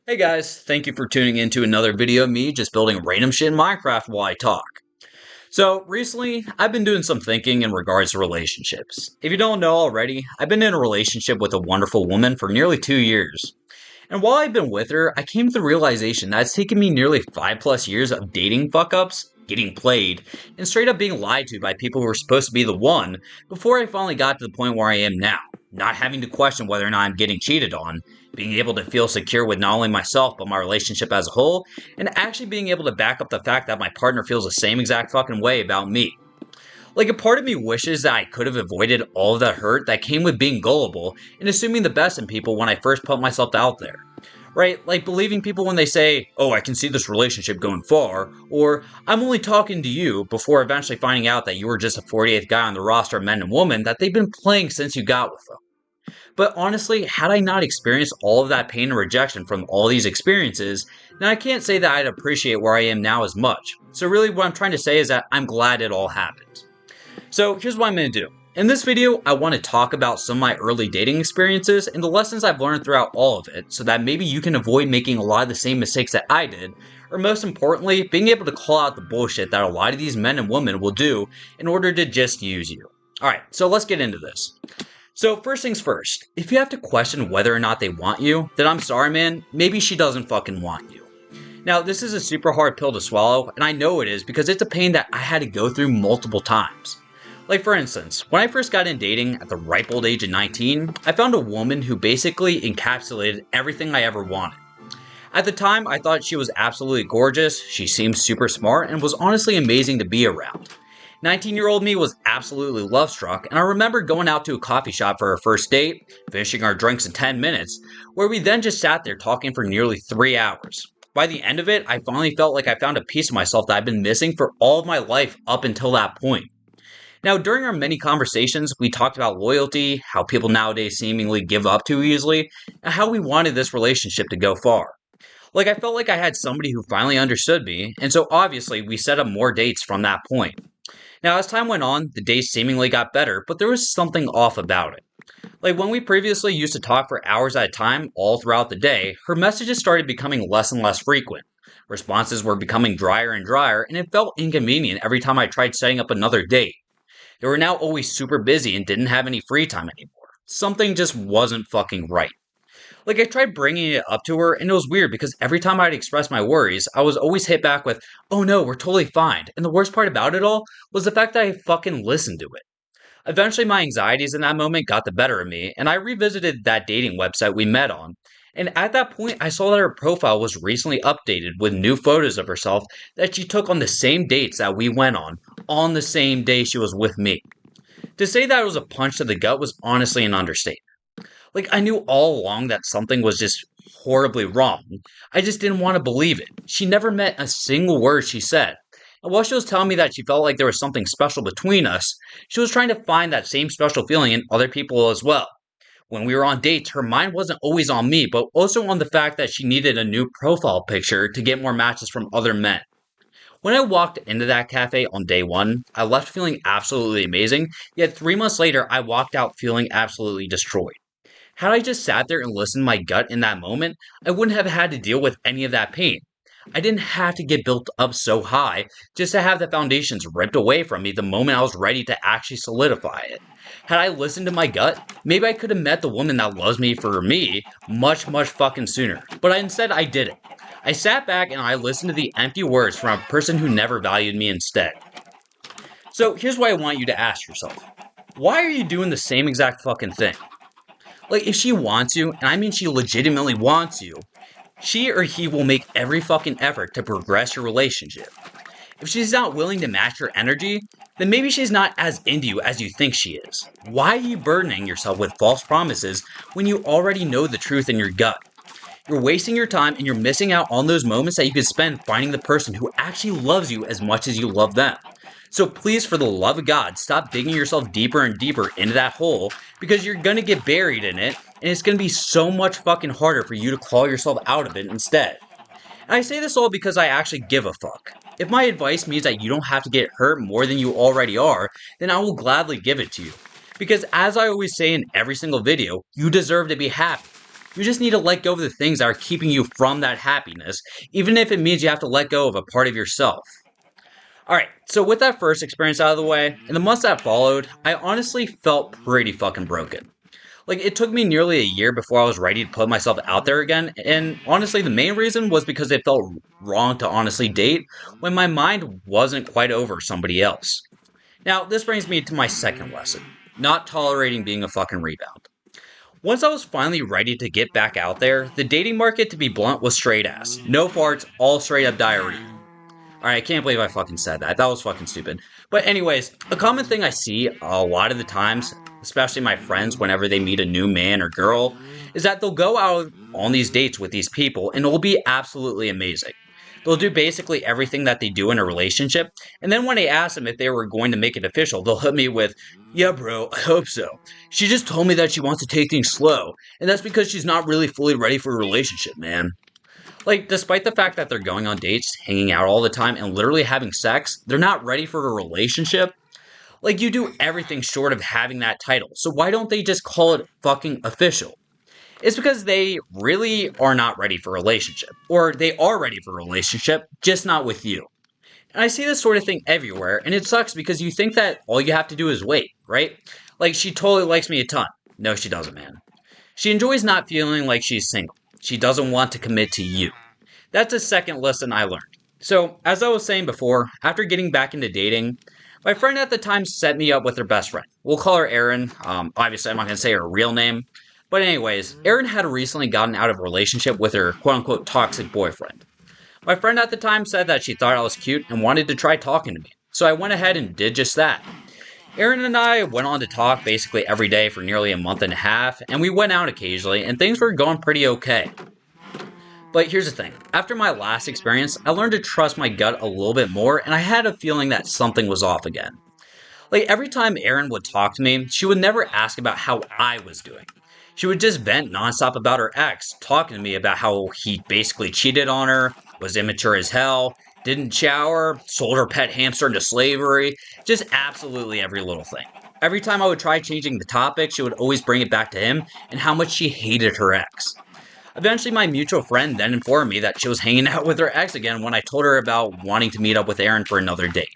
Hey guys, thank you for tuning in to another video of me just building random shit in Minecraft while I talk. So, recently, I've been doing some thinking in regards to relationships. If you don't know already, I've been in a relationship with a wonderful woman for nearly 2 years. And while I've been with her, I came to the realization that it's taken me nearly 5+ years of dating fuck ups, getting played, and straight up being lied to by people who were supposed to be the one before I finally got to the point where I am now. Not having to question whether or not I'm getting cheated on, being able to feel secure with not only myself but my relationship as a whole, and actually being able to back up the fact that my partner feels the same exact fucking way about me. Like, a part of me wishes that I could have avoided all of the hurt that came with being gullible and assuming the best in people when I first put myself out there. Right? Like believing people when they say, oh, I can see this relationship going far, or I'm only talking to you, before eventually finding out that you were just a 48th guy on the roster of men and women that they've been playing since you got with them. But honestly, had I not experienced all of that pain and rejection from all these experiences, then I can't say that I'd appreciate where I am now as much. So really what I'm trying to say is that I'm glad it all happened. So here's what I'm going to do. In this video, I want to talk about some of my early dating experiences and the lessons I've learned throughout all of it so that maybe you can avoid making a lot of the same mistakes that I did, or most importantly, being able to call out the bullshit that a lot of these men and women will do in order to just use you. Alright, so let's get into this. So first things first, if you have to question whether or not they want you, then I'm sorry man, maybe she doesn't fucking want you. Now this is a super hard pill to swallow, and I know it is because it's a pain that I had to go through multiple times. Like for instance, when I first got in dating at the ripe old age of 19, I found a woman who basically encapsulated everything I ever wanted. At the time, I thought she was absolutely gorgeous, she seemed super smart, and was honestly amazing to be around. 19-year-old me was absolutely love-struck, and I remember going out to a coffee shop for our first date, finishing our drinks in 10 minutes, where we then just sat there talking for nearly 3 hours. By the end of it, I finally felt like I found a piece of myself that I'd been missing for all of my life up until that point. Now, during our many conversations, we talked about loyalty, how people nowadays seemingly give up too easily, and how we wanted this relationship to go far. Like, I felt like I had somebody who finally understood me, and so obviously we set up more dates from that point. Now, as time went on, the dates seemingly got better, but there was something off about it. Like, when we previously used to talk for hours at a time, all throughout the day, her messages started becoming less and less frequent. Responses were becoming drier and drier, and it felt inconvenient every time I tried setting up another date. They were now always super busy and didn't have any free time anymore. Something just wasn't fucking right. Like, I tried bringing it up to her, and it was weird because every time I'd express my worries, I was always hit back with, oh no, we're totally fine. And the worst part about it all was the fact that I fucking listened to it. Eventually, my anxieties in that moment got the better of me, and I revisited that dating website we met on. And at that point, I saw that her profile was recently updated with new photos of herself that she took on the same dates that we went on the same day she was with me. To say that it was a punch to the gut was honestly an understatement. Like, I knew all along that something was just horribly wrong. I just didn't want to believe it. She never meant a single word she said. And while she was telling me that she felt like there was something special between us, she was trying to find that same special feeling in other people as well. When we were on dates, her mind wasn't always on me, but also on the fact that she needed a new profile picture to get more matches from other men. When I walked into that cafe on day one, I left feeling absolutely amazing, yet 3 months later, I walked out feeling absolutely destroyed. Had I just sat there and listened to my gut in that moment, I wouldn't have had to deal with any of that pain. I didn't have to get built up so high just to have the foundations ripped away from me the moment I was ready to actually solidify it. Had I listened to my gut, maybe I could have met the woman that loves me for me much, much fucking sooner. But instead, I didn't. I sat back and I listened to the empty words from a person who never valued me instead. So here's what I want you to ask yourself. Why are you doing the same exact fucking thing? Like, if she wants you, and I mean she legitimately wants you, she or he will make every fucking effort to progress your relationship. If she's not willing to match your energy, then maybe she's not as into you as you think she is. Why are you burdening yourself with false promises when you already know the truth in your gut? You're wasting your time and you're missing out on those moments that you could spend finding the person who actually loves you as much as you love them. So please, for the love of God, stop digging yourself deeper and deeper into that hole because you're gonna get buried in it and it's gonna be so much fucking harder for you to claw yourself out of it instead. And I say this all because I actually give a fuck. If my advice means that you don't have to get hurt more than you already are, then I will gladly give it to you. Because as I always say in every single video, you deserve to be happy. You just need to let go of the things that are keeping you from that happiness, even if it means you have to let go of a part of yourself. Alright, so with that first experience out of the way, in the months that followed, I honestly felt pretty fucking broken. Like, it took me nearly a year before I was ready to put myself out there again, and honestly, the main reason was because it felt wrong to honestly date when my mind wasn't quite over somebody else. Now, this brings me to my second lesson: not tolerating being a fucking rebound. Once I was finally ready to get back out there, the dating market, to be blunt, was straight ass. No farts, all straight up diarrhea. Alright, I can't believe I fucking said that. That was fucking stupid. But anyways, a common thing I see a lot of the times, especially my friends whenever they meet a new man or girl, is that they'll go out on these dates with these people and it'll be absolutely amazing. They'll do basically everything that they do in a relationship, and then when I ask them if they were going to make it official, they'll hit me with, "Yeah, bro, I hope so. She just told me that she wants to take things slow, and that's because she's not really fully ready for a relationship, man." Like, despite the fact that they're going on dates, hanging out all the time, and literally having sex, they're not ready for a relationship. Like, you do everything short of having that title, so why don't they just call it fucking official? It's because they really are not ready for a relationship. Or they are ready for a relationship, just not with you. And I see this sort of thing everywhere, and it sucks because you think that all you have to do is wait, right? Like, she totally likes me a ton. No, she doesn't, man. She enjoys not feeling like she's single. She doesn't want to commit to you. That's a second lesson I learned. So, as I was saying before, after getting back into dating, my friend at the time set me up with her best friend. We'll call her Erin. Obviously, I'm not going to say her real name. But anyways, Erin had recently gotten out of a relationship with her quote-unquote toxic boyfriend. My friend at the time said that she thought I was cute and wanted to try talking to me. So I went ahead and did just that. Erin and I went on to talk basically every day for nearly a month and a half, and we went out occasionally, and things were going pretty okay. But here's the thing, after my last experience, I learned to trust my gut a little bit more, and I had a feeling that something was off again. Like, every time Erin would talk to me, she would never ask about how I was doing. She would just vent nonstop about her ex, talking to me about how he basically cheated on her, was immature as hell, didn't shower, sold her pet hamster into slavery, just absolutely every little thing. Every time I would try changing the topic, she would always bring it back to him and how much she hated her ex. Eventually, my mutual friend then informed me that she was hanging out with her ex again when I told her about wanting to meet up with Erin for another date.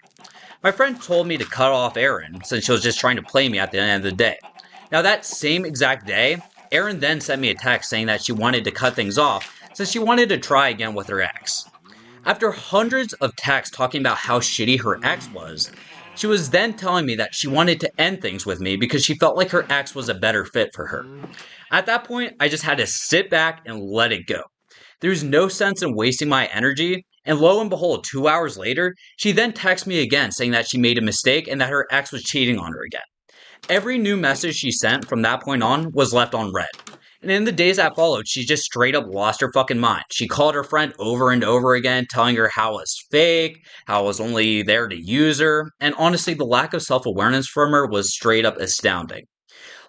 My friend told me to cut off Erin since she was just trying to play me at the end of the day. Now, that same exact day, Erin then sent me a text saying that she wanted to cut things off since she wanted to try again with her ex. After hundreds of texts talking about how shitty her ex was, she was then telling me that she wanted to end things with me because she felt like her ex was a better fit for her. At that point, I just had to sit back and let it go. There's no sense in wasting my energy, and lo and behold, 2 hours later, she then texts me again saying that she made a mistake and that her ex was cheating on her again. Every new message she sent from that point on was left on read. And in the days that followed, she just straight up lost her fucking mind. She called her friend over and over again, telling her how it was fake, how it was only there to use her, and honestly, the lack of self-awareness from her was straight up astounding.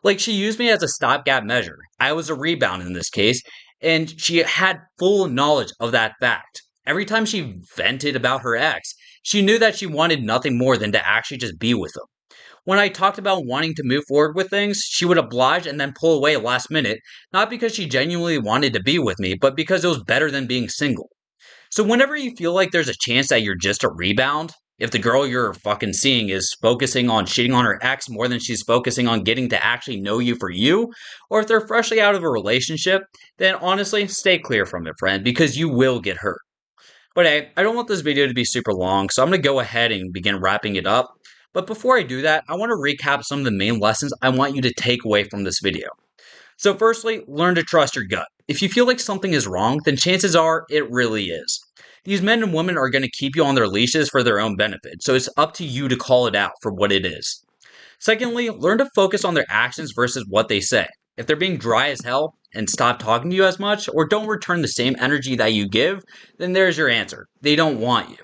Like, she used me as a stopgap measure. I was a rebound in this case, and she had full knowledge of that fact. Every time she vented about her ex, she knew that she wanted nothing more than to actually just be with him. When I talked about wanting to move forward with things, she would oblige and then pull away last minute, not because she genuinely wanted to be with me, but because it was better than being single. So whenever you feel like there's a chance that you're just a rebound, if the girl you're fucking seeing is focusing on cheating on her ex more than she's focusing on getting to actually know you for you, or if they're freshly out of a relationship, then honestly, stay clear from it, friend, because you will get hurt. But hey, I don't want this video to be super long, so I'm going to go ahead and begin wrapping it up. But before I do that, I want to recap some of the main lessons I want you to take away from this video. So firstly, learn to trust your gut. If you feel like something is wrong, then chances are it really is. These men and women are going to keep you on their leashes for their own benefit, so it's up to you to call it out for what it is. Secondly, learn to focus on their actions versus what they say. If they're being dry as hell and stop talking to you as much, or don't return the same energy that you give, then there's your answer. They don't want you.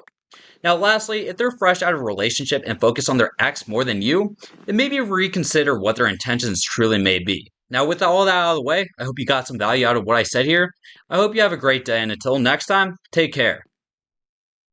Now, lastly, if they're fresh out of a relationship and focus on their ex more than you, then maybe reconsider what their intentions truly may be. Now, with all that out of the way, I hope you got some value out of what I said here. I hope you have a great day, and until next time, take care.